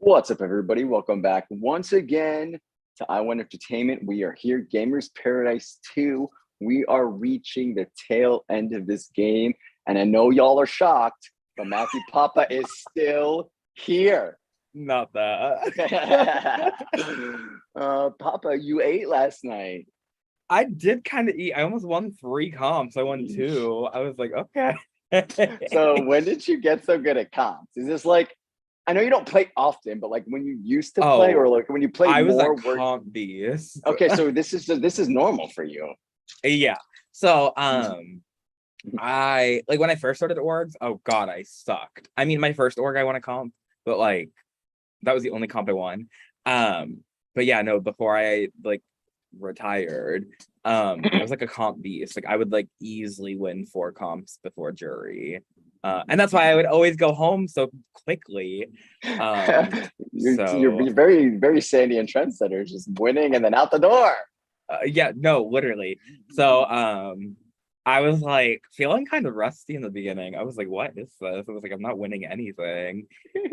What's up, everybody? Welcome back once again to I Want Entertainment. We are here, Gamers Paradise 2. We are reaching the tail end of this game, and I know y'all are shocked, but Matthew Papa is still here. Not that. Papa, you ate last night. I did kind of eat. I almost won 3 comps. I won 2. I was like, okay. So when did you get so good at comps? Is this like, I know you don't play often, but like when you used to play, or like when you play I was more, a comp beast. okay, so this is normal for you. Yeah. So I like when I first started orgs, oh god, I sucked. I mean, my first org I won a comp, but like that was the only comp I won. But yeah, no, before I like retired, I was like a comp beast. Like I would like easily win 4 comps before jury. And that's why I would always go home so quickly. You're very, very Sandy and trendsetters, just winning and then out the door. Yeah, no, literally. So I was like feeling kind of rusty in the beginning. I was like, what is this? I was like, I'm not winning anything.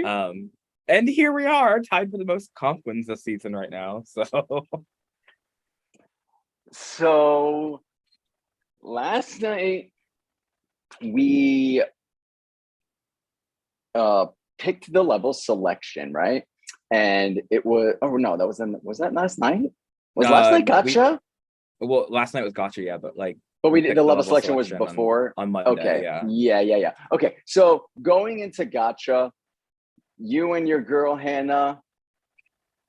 And here we are, tied for the most comp wins this season right now. So last night we picked the level selection, right? And it was, oh no, was that last night? Was last night gotcha? Well, last night was gotcha, yeah, but like we did the level selection was before on Monday. Okay, yeah. Okay, so going into gotcha, you and your girl Hannah,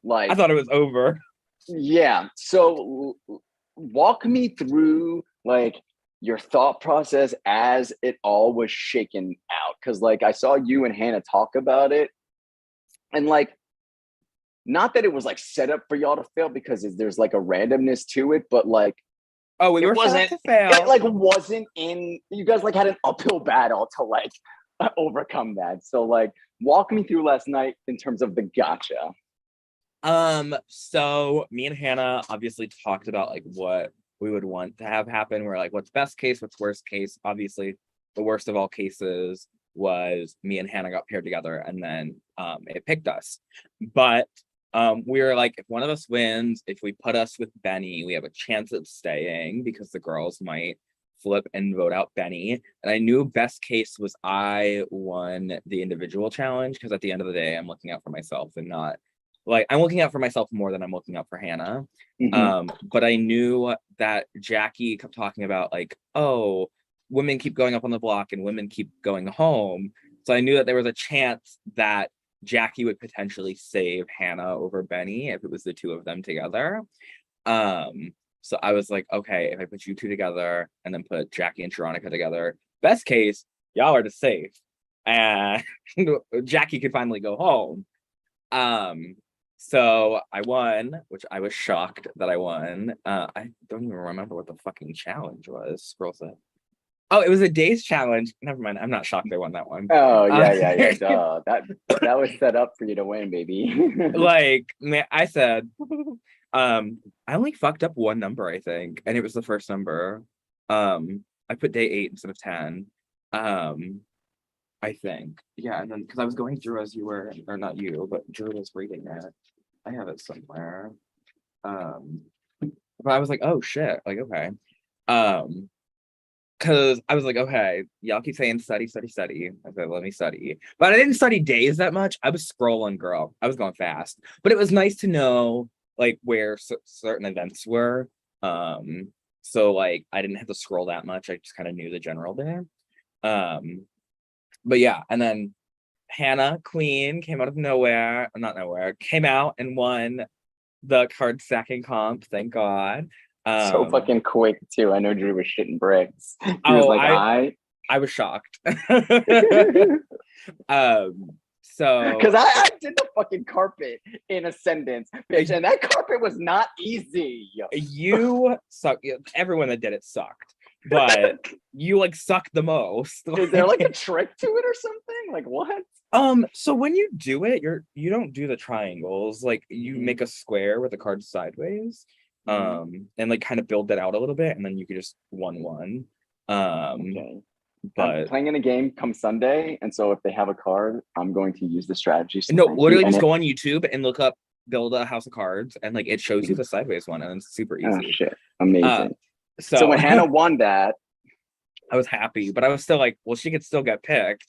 like, I thought it was over. Yeah. So walk me through like your thought process as it all was shaken out. Cause like I saw you and Hannah talk about it. And like, not that it was like set up for y'all to fail because there's like a randomness to it, but like, oh, we were set up to fail. It like wasn't in, you guys like had an uphill battle to like overcome that. So like walk me through last night in terms of the gotcha. So me and Hannah obviously talked about like what we would want to have happen. We're like, what's best case, what's worst case? Obviously, the worst of all cases was me and Hannah got paired together and then it picked us. But we were like, if one of us wins, if we put us with Benny, we have a chance of staying because the girls might flip and vote out Benny. And I knew best case was I won the individual challenge because at the end of the day, I'm looking out for myself and not like I'm looking out for myself more than I'm looking out for Hannah. But I knew that Jackie kept talking about like, oh, women keep going up on the block and women keep going home. So I knew that there was a chance that Jackie would potentially save Hannah over Benny if it was the two of them together. So I was like, okay, if I put you two together and then put Jackie and Sharonica together, best case, y'all are just safe. And Jackie could finally go home. So I won, which I was shocked that I won. I don't even remember what the fucking challenge was. Scroll set. Oh, it was a day's challenge. Never mind. I'm not shocked I won that one. Oh, yeah. Duh. That was set up for you to win, baby. Like, man, I said, I only fucked up one number, I think, and it was the first number. I put day 8 instead of 10. I think. Yeah, and then because I was going through as you were, or not you, but Drew was reading it. I have it somewhere. But I was like, oh shit, like okay. Because I was like, okay, y'all keep saying study. I said, let me study. But I didn't study days that much. I was scrolling, girl. I was going fast. But it was nice to know like where certain events were. So like I didn't have to scroll that much. I just kind of knew the general there. But yeah, and then Hannah Queen came out of nowhere, not nowhere, came out and won the card stacking comp, thank God. So fucking quick too. I know Drew was shitting bricks. He was like, I was shocked. So because I did the fucking carpet in Ascendance, bitch, and that carpet was not easy. You suck. Everyone that did it sucked, but you like suck the most. Is there like a trick to it or something? Like what? So when you do it, you don't do the triangles. Like you make a square with the card sideways, and like kind of build that out a little bit, and then you could just 1-1. Okay. I'm but playing in a game come Sunday, and so if they have a card, I'm going to use the strategy. So no, thank you. literally And just go on YouTube and look up build a house of cards, and like it shows you the sideways one, and it's super oh easy. shit, Uh, amazing. So so when Hannah won that, I was happy, but I was still like, well, she could still get picked.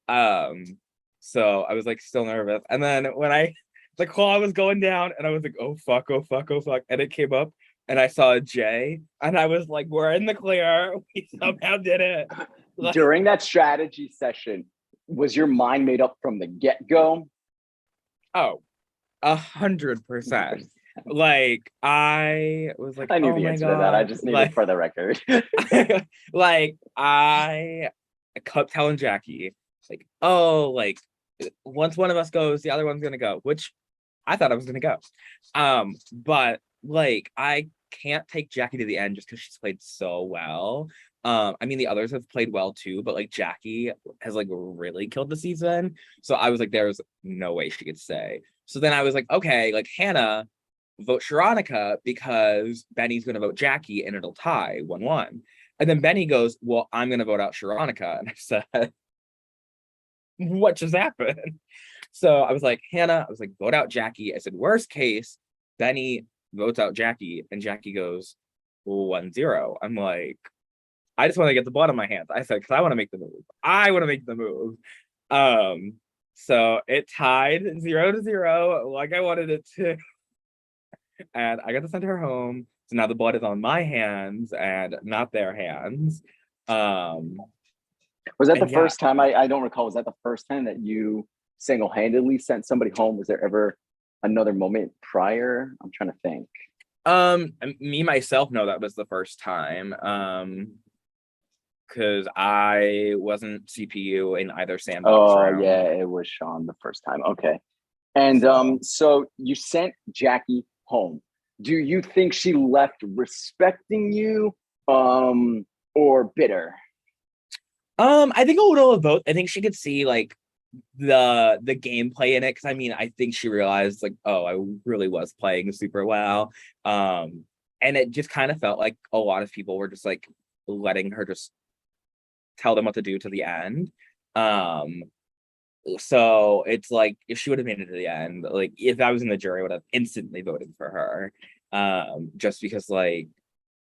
Um, so I was like still nervous. And then when the call was going down and I was like, oh fuck, oh fuck, oh fuck. And it came up and I saw a J and I was like, we're in the clear. We somehow did it. Like, during that strategy session, was your mind made up from the get-go? oh, 100%. Like I was like, I knew oh the my answer to that. I God. just needed Like, for the record. like I kept telling Jackie, like, oh, like once one of us goes, the other one's gonna go, which I thought I was gonna go. But like I can't take Jackie to the end just because she's played so well. I mean the others have played well too, but like Jackie has like really killed the season. So I was like, there's no way she could stay. So then I was like, okay, like Hannah, vote Sharonica because Benny's gonna vote Jackie and it'll tie 1-1. And then Benny goes, well, I'm gonna vote out Sharonica. And I said, what just happened? So I was like, Hannah, I was like, vote out Jackie. I said, worst case, Benny votes out Jackie, and Jackie goes 1-0. I'm like, I just want to get the blood on my hands. I said, because I want to make the move. I want to make the move. Um, so it tied 0-0, like I wanted it to. And I got to send her home. So now the blood is on my hands and not their hands. Was that the And yeah, first time? I don't recall. Was that the first time that you single-handedly sent somebody home? Was there ever another moment prior? I'm trying to think. me myself, no, that was the first time. Because I wasn't CPU in either sandbox Oh round. yeah, it was Sean the first time. Okay. And So so you sent Jackie home. Do you think she left respecting you or bitter? I think a little of both. I think she could see like the gameplay in it because I mean I think she realized like, oh, I really was playing super well. And it just kind of felt like a lot of people were just like letting her just tell them what to do to the end. Um, so it's like if she would have made it to the end, like if I was in the jury, I would have instantly voted for her. Just because like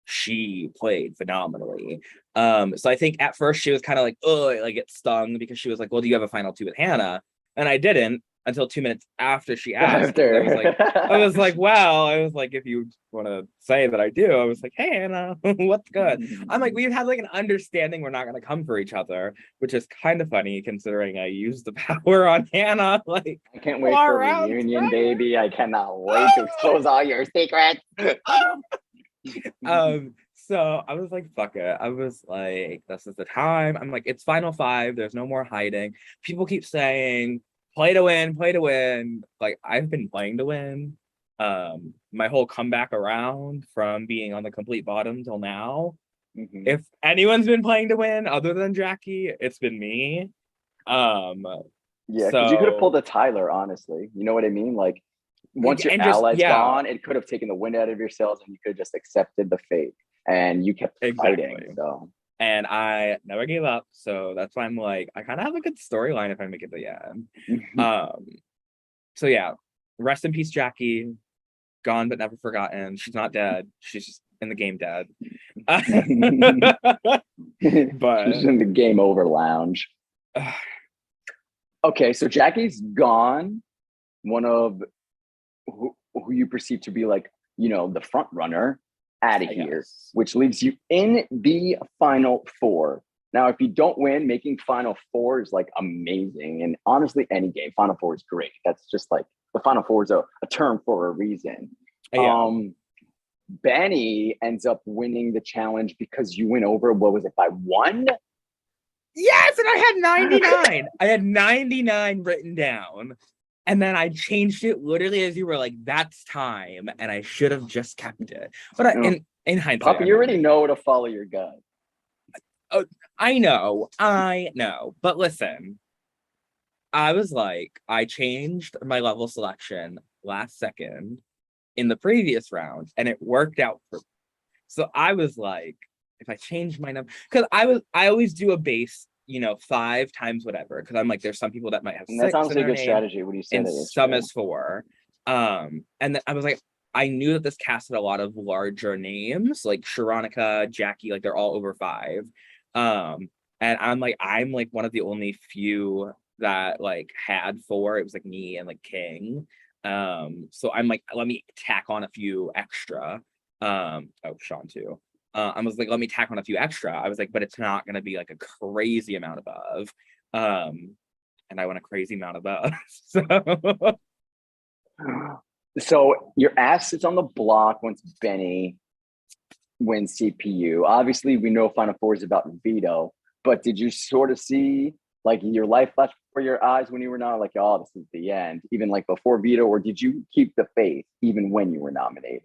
she played phenomenally. So I think at first she was kind of like, oh, like it stung because she was like, well, do you have a final two with Hannah? And I didn't until 2 minutes after she asked. And After I was like, well, I was like, if you want to say that I do, I was like, hey Hannah, what's good? I'm like, we've had like an understanding we're not gonna come for each other, which is kind of funny considering I used the power on Hannah like I can't wait 4 for rounds reunion, prior. baby. I cannot wait to expose all your secrets. So I was like, fuck it. I was like, this is the time. I'm like, it's final five. There's no more hiding. People keep saying, play to win, play to win. Like, I've been playing to win. My whole comeback around from being on the complete bottom till now. Mhm. If anyone's been playing to win other than Jackie, it's been me. Um, Yeah, because you could have pulled so a Tyler, honestly. You know what I mean? Like once your and just ally's yeah, gone, it could have taken the wind out of your sails and you could have just accepted the fate. And you kept fighting. exactly. So And I never gave up. So that's why I'm like, I kind of have a good storyline if I make it to the end. Um, so yeah, rest in peace, Jackie. Gone but never forgotten. She's not dead. She's just in the game dead. she's But in the game over lounge. Okay, so Jackie's gone. One of who you perceive to be like, the front runner out of here, yes. which leaves you in the final four. Now, if you don't win, making final four is like amazing. And honestly, any game, final four is great. That's just like the final four is a term for a reason. Yeah. Benny ends up winning the challenge because you went over, what was it, by one? Yes, and I had 99. I had 99 written down. And then I changed it literally as you were like, that's time. And I should have just kept it. But in hindsight, Papa, I you mean, already know to follow your gut. oh, I know. But listen, I was like, I changed my level selection last second in the previous round, and it worked out for me. So I was like, if I change my number, because I always do a base, 5 times whatever, because I'm like, there's some people that might have And that's 6 in honestly a their good name strategy when you said and it some yesterday. is 4. And then I was like, I knew that this casted a lot of larger names, like Sharonica, Jackie, like they're all over 5. And I'm like one of the only few that like had 4. It was like me and like King. So I'm like, let me tack on a few extra. Oh, Sean too. I was like, let me tack on a few extra. I was like, but it's not gonna be like a crazy amount above. And I went a crazy amount above. So So your ass sits on the block once Benny wins CPU. Obviously, we know Final Four is about veto, but did you sort of see like your life flash before your eyes when you were not like, oh, this is the end, even like before veto, or did you keep the faith even when you were nominated?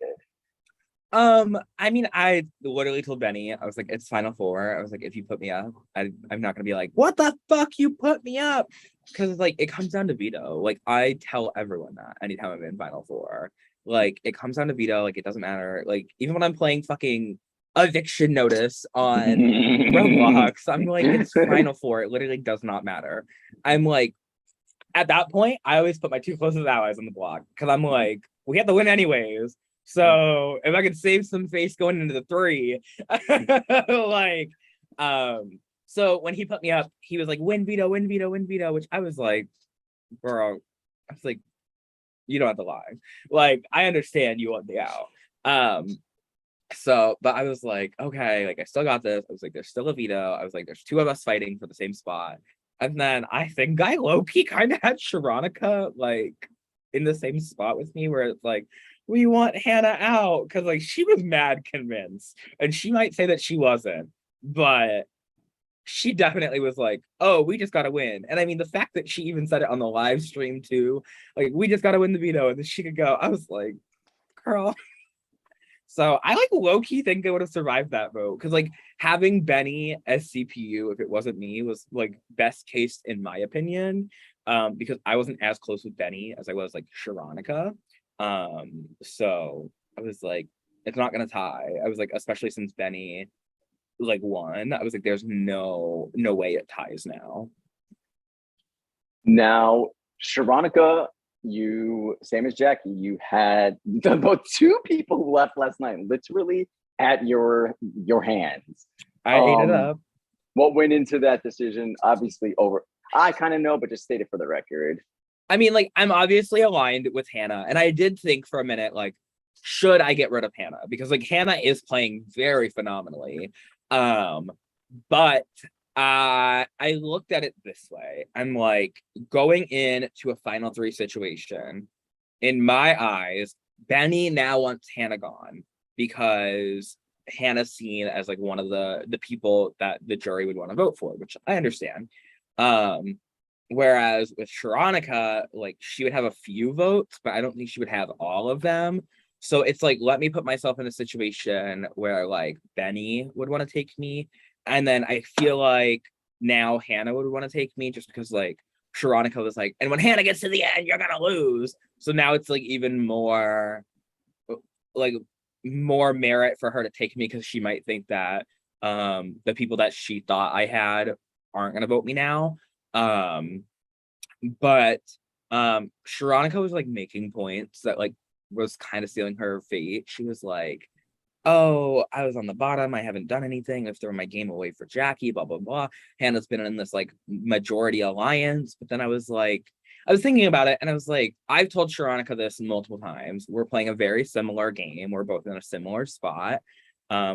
I mean, I literally told Benny, I was like, it's Final Four. I was like, if you put me up, I'm not gonna be like, what the fuck, you put me up? Because like it comes down to veto. Like I tell everyone that anytime I'm in Final Four. Like it comes down to veto, like it doesn't matter. Like even when I'm playing fucking eviction notice on Roblox, I'm like, it's Final Four. It literally does not matter. I'm like, at that point, I always put my 2 closest allies on the block because I'm like, we have to win anyways. So if I could save some face going into the 3, like, so when he put me up, he was like, win veto, win veto, win veto, which I was like, bro, I was like, you don't have to lie. Like, I understand you want the out. So, but I was like, okay, like I still got this. I was like, there's still a veto. I was like, there's 2 of us fighting for the same spot. And then I think I low-key kind of had Sharonica like in the same spot with me where it's like, we want Hannah out because like she was mad convinced. And she might say that she wasn't, but she definitely was like, oh, we just gotta win. And I mean the fact that she even said it on the live stream too, like we just gotta win the veto and then she could go. I was like, girl. So I like low key think I would have survived that vote because like having Benny as CPU if it wasn't me was like best case in my opinion, because I wasn't as close with Benny as I was like Sharonica. So I was like, it's not gonna tie. I was like, especially since Benny like won, I was like, there's no way it ties now. Now, Sharonica, you same as Jackie, you had about 2 people who left last night, literally at your hands. I ate it Um, up. what went into that decision? Obviously, over. I kind of know, but just state it for the record. I mean, like, I'm obviously aligned with Hannah, and I did think for a minute, like, should I get rid of Hannah? Because like Hannah is playing very phenomenally. Um, but I looked at it this way. I'm like going into a final 3 situation, in my eyes, Benny now wants Hannah gone because Hannah's seen as like one of the people that the jury would want to vote for, which I understand. Um, Whereas with Sharonica, like she would have a few votes, but I don't think she would have all of them. So it's like, let me put myself in a situation where like Benny would want to take me. And then I feel like now Hannah would want to take me just because like Sharonica was like, and when Hannah gets to the end, you're gonna lose. So now it's like even more like more merit for her to take me because she might think that the people that she thought I had aren't gonna vote me now. Um, but Sharonica was like making points that like was kind of sealing her fate. She was like, oh, I was on the bottom. I haven't done anything. I've thrown my game away for Jackie, blah, blah, blah. Hannah's been in this like majority alliance. But then I was like, I was thinking about it and I was like, I've told Sharonica this multiple times. We're playing a very similar game. We're both in a similar spot.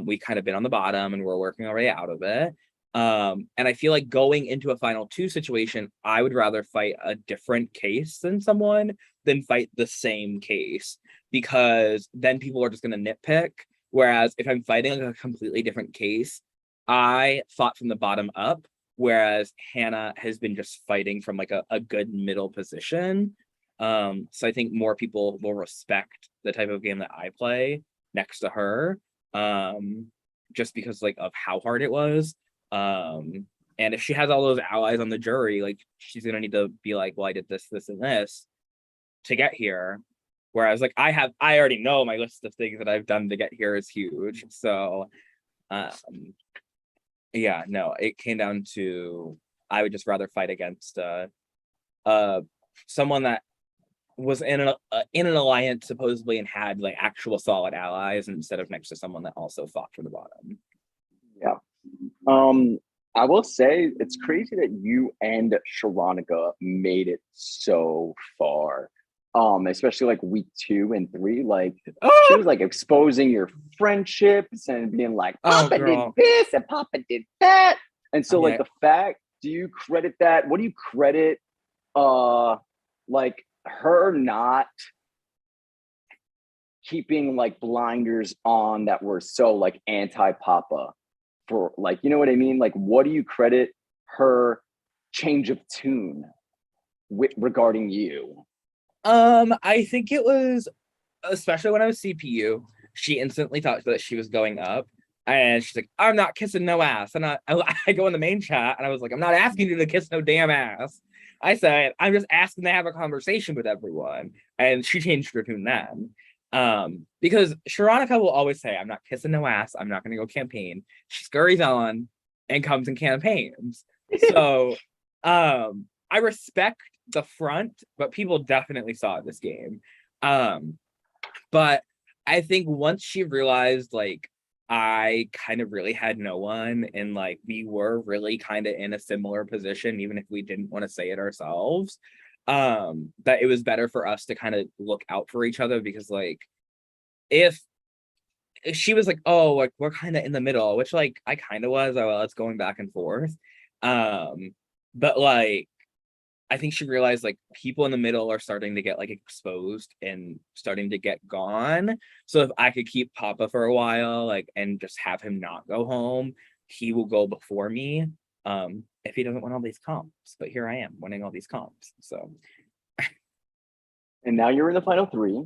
We kind of been on the bottom and we're working our way out of it. And I feel like going into a final 2 situation, I would rather fight a different case than someone than fight the same case because then people are just going to nitpick. Whereas if I'm fighting like a completely different case, I fought from the bottom up, whereas Hannah has been just fighting from like a good middle position. So I think more people will respect the type of game that I play next to her, just because like of how hard it was. And if she has all those allies on the jury, like she's gonna need to be like, well, I did this, this, and this to get here. Whereas like I already know my list of things that I've done to get here is huge. So Um, yeah, no, it came down to I would just rather fight against uh someone that was in an alliance supposedly and had like actual solid allies instead of next to someone that also fought for the bottom. Yeah. Um, I will say it's crazy that you and Sharonica made it so far. Especially like week 2 and 3, like she was Oh, like exposing your friendships and being like, oh Papa did girl. this and Papa did that. And I so mean, like the fact, do you credit that? What do you credit like her not keeping like blinders on that were so like anti-Papa for like, you know what I mean? Like, what do you credit her change of tune regarding you? I think it was especially when I was CPU, she instantly thought that she was going up. And she's like, I'm not kissing no ass. And I go in the main chat and I was like, I'm not asking you to kiss no damn ass. I said, I'm just asking to have a conversation with everyone. And she changed her tune then. Because Sharonica will always say, I'm not kissing no ass. I'm not going to go campaign. She scurries on and comes and campaigns. So I respect the front, but people definitely saw this game. Um, but I think once she realized like I kind of really had no one and like we were really kind of in a similar position, even if we didn't want to say it ourselves, that it was better for us to kind of look out for each other because like if she was like, oh, like we're kind of in the middle, which like I kind of was, I was going back and forth. But like I think she realized like people in the middle are starting to get like exposed and starting to get gone. So if I could keep Papa for a while, like and just have him not go home, he will go before me. If he doesn't win all these comps. But here I am winning all these comps. So And now you're in the final 3.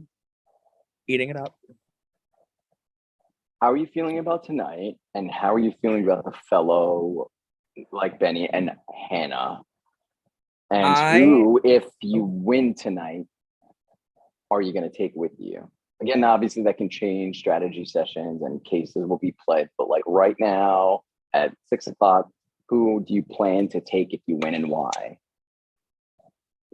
eating it up. How are you feeling about tonight? And how are you feeling about the fellow like Benny and Hannah? And I who, if you win tonight, are you going to take with you? Again, obviously that can change. Strategy sessions and cases will be played, but like right now at 6 o'clock, who do you plan to take if you win and why?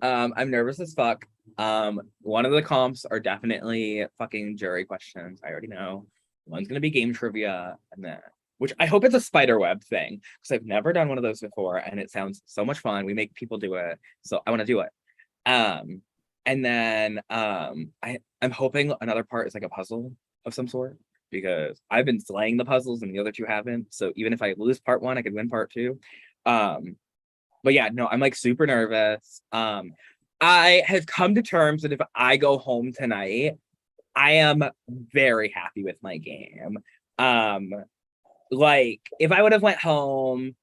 I'm nervous as fuck. One of the comps are definitely fucking jury questions. I already know. One's gonna be game trivia, and then which I hope it's a spider web thing because I've never done one of those before, and it sounds so much fun. We make people do it, so I want to do it. Um, and then I'm hoping another part is like a puzzle of some sort because I've been slaying the puzzles and the other two haven't. So even if I lose part one, I could win part two. Um, but yeah, no, I'm like super nervous. I have come to terms that if I go home tonight, I am very happy with my game. Um, like if I would have went home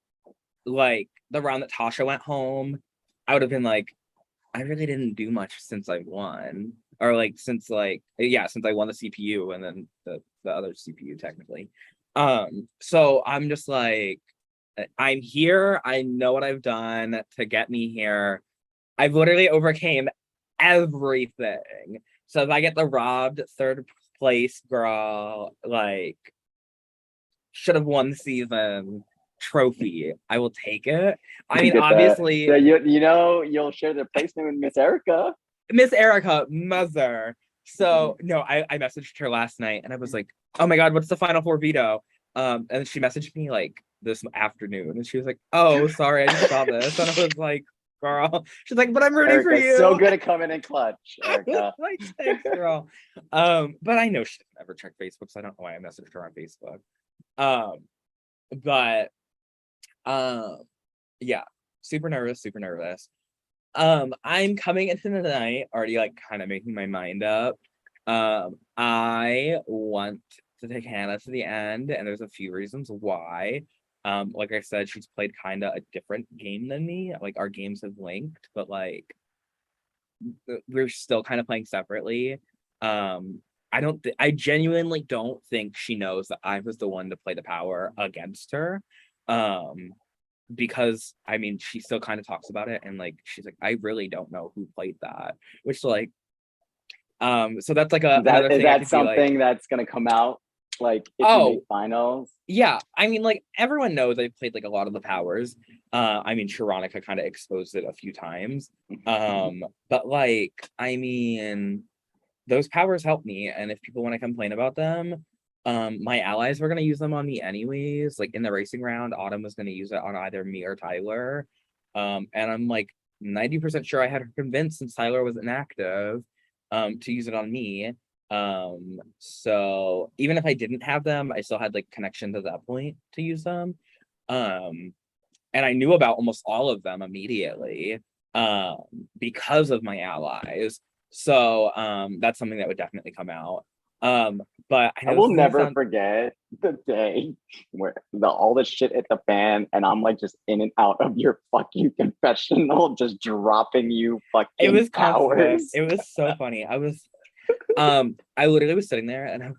like the round that Tasha went home, I would have been like, I really didn't do much since I won. Or like since like yeah, since I won the CPU and then the other CPU technically. So I'm just like I'm here. I know what I've done to get me here. I've literally overcame everything. So if I get the robbed third place girl, like should have won the season trophy, I will take it. I You mean, get that. obviously, So you know you'll share the placement with Miss Erica. Miss Erica, mother. So no, I messaged her last night and I was like, oh my god, what's the final four veto? And she messaged me like this afternoon and she was like, oh, sorry, I just saw this. And I was like, girl, she's like, but I'm rooting for Erica's so you. good at coming in clutch, I was Erica. like, thanks, girl. But I know she doesn't ever check Facebook, so I don't know why I messaged her on Facebook. Um, but yeah, super nervous, super nervous. I'm coming into the night already like kind of making my mind up. I want to take Hannah to the end, and there's a few reasons why. Like I said, she's played kind of a different game than me. Like our games have linked, but like we're still kind of playing separately. I genuinely don't think she knows that I was the one to play the power against her. Um, because I mean she still kind of talks about it and like she's like I really don't know who played that, which like so that's like Is another that is thing I that could be like something that's gonna come out Like if you make Oh, finals. yeah. I mean, like everyone knows I've played like a lot of the powers. I mean, Sharonica kind of exposed it a few times. But like, I mean, those powers help me, and if people want to complain about them, my allies were gonna use them on me anyways. Like in the racing round, Autumn was gonna use it on either me or Tyler. And I'm like 90% sure I had her convinced since Tyler was inactive, to use it on me. So even if I didn't have them, I still had like connections at that point to use them. Um, and I knew about almost all of them immediately, because of my allies. So that's something that would definitely come out. But I I know this will is gonna never sound forget the day where all the shit hit the fan and I'm like just in and out of your fucking confessional, just dropping you it fucking was constant. powers. It was so funny. I literally was sitting there and I was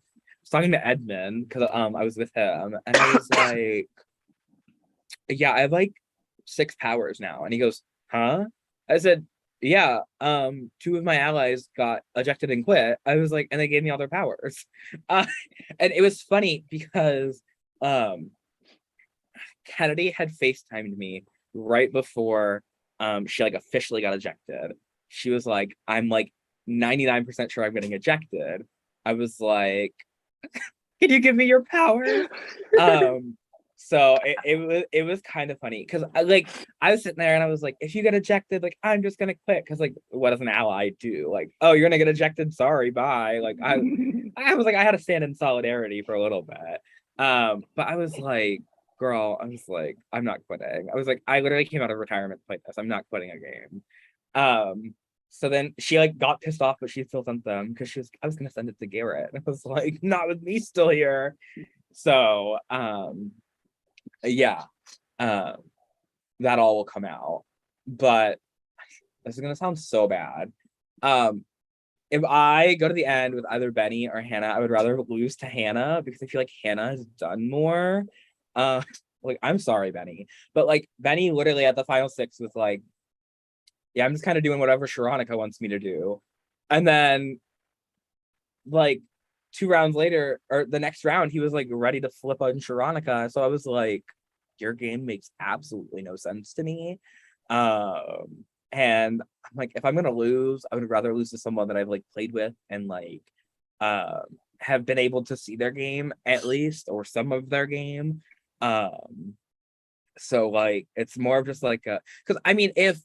talking to Edmund because I was with him and I was like, yeah, I have like 6 powers now. And he goes, huh? I said, yeah, two of my allies got ejected and quit. I was like, and they gave me all their powers. Uh, and it was funny because um Kennedy had FaceTimed me right before she like officially got ejected. She was like, I'm like 99% sure I'm getting ejected. I was like, can you give me your powers? Um, so it was kind of funny because I was sitting there and I was like, if you get ejected, like I'm just gonna quit because like what does an ally do? Like, oh, you're gonna get ejected, sorry, bye. Like I was like, I had to stand in solidarity for a little bit. But I was like, girl, I was like, I'm not quitting. I was like, I literally came out of retirement to play this. I'm not quitting a game. Um, so then she like got pissed off, but she still sent them because I was gonna send it to Garrett. And I was like, not with me still here. So yeah, um, that all will come out. But this is gonna sound so bad. Um, if I go to the end with either Benny or Hannah, I would rather lose to Hannah because I feel like Hannah has done more. Uh, like I'm sorry, Benny, but like Benny literally at the final 6 was like, yeah, I'm just kind of doing whatever Sharonica wants me to do. And then like 2 rounds later, or the next round, he was like ready to flip on Sharonica. So I was like, your game makes absolutely no sense to me. And I'm like, if I'm gonna lose, I would rather lose to someone that I've like played with and like have been able to see their game at least, or some of their game. So like it's more of just like a, because I mean if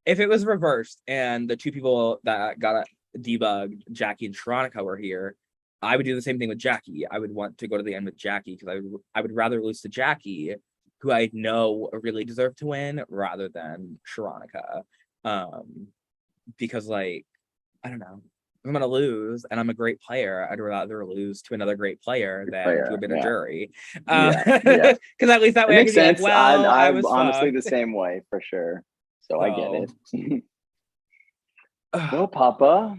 it was reversed and the two people that got debugged, Jackie and Sharonica, were here, I would do the same thing with Jackie. I would want to go to the end with Jackie because I would rather lose to Jackie, who I know really deserved to win, rather than Sharonica. Um, because like, I don't know. If I'm gonna lose and I'm a great player, I'd rather lose to another great player than to a Player, bitter yeah, jury. yeah, yeah. Because at least that It way I makes could be like, sense. well, I I'm was honestly the fucked. same way for sure. So I get So it. Well, Papa,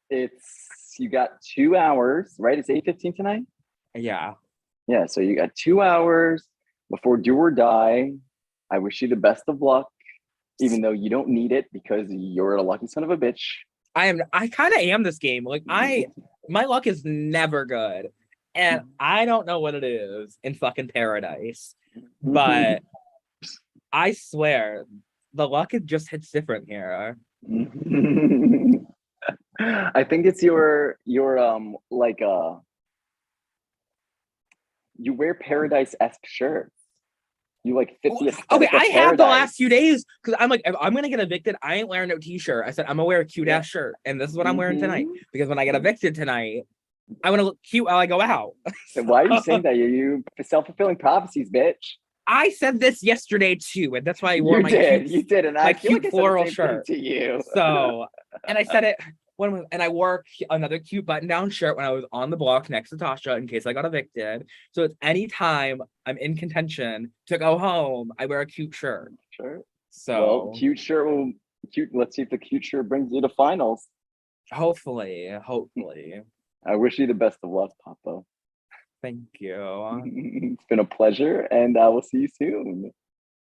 it's you got 2 hours, right? It's 8:15 tonight. yeah. Yeah, so you got 2 hours before do or die. I wish you the best of luck, even though you don't need it because you're a lucky son of a bitch. I kind of am this game. Like my luck is never good. And I don't know what it is in fucking paradise. But I swear the luck it just hits different here. I think it's your like you wear paradise-esque shirts. You like fit the Okay, aesthetic I of have the last paradise. few days because I'm like, if I'm gonna get evicted, I ain't wearing no t-shirt. I said I'm gonna wear a cute Yeah. ass shirt, and this is what I'm wearing tonight. Mm-hmm. Because when I get evicted tonight, I want to look cute while I go out. So why are you So, saying that? You self-fulfilling prophecies, bitch. I said this yesterday too, and that's why I wore You did, and my I feel like cute I said the floral same thing shirt. to you. So, and I said it and I wore another cute button-down shirt when I was on the block next to Tasha in case I got evicted. So it's anytime I'm in contention to go home, I wear a cute shirt. Sure. Well, So cute shirt will cute. Let's see if the cute shirt brings you to finals. hopefully. I wish you the best of luck, Papa. Thank you. It's been a pleasure, and I will see you soon.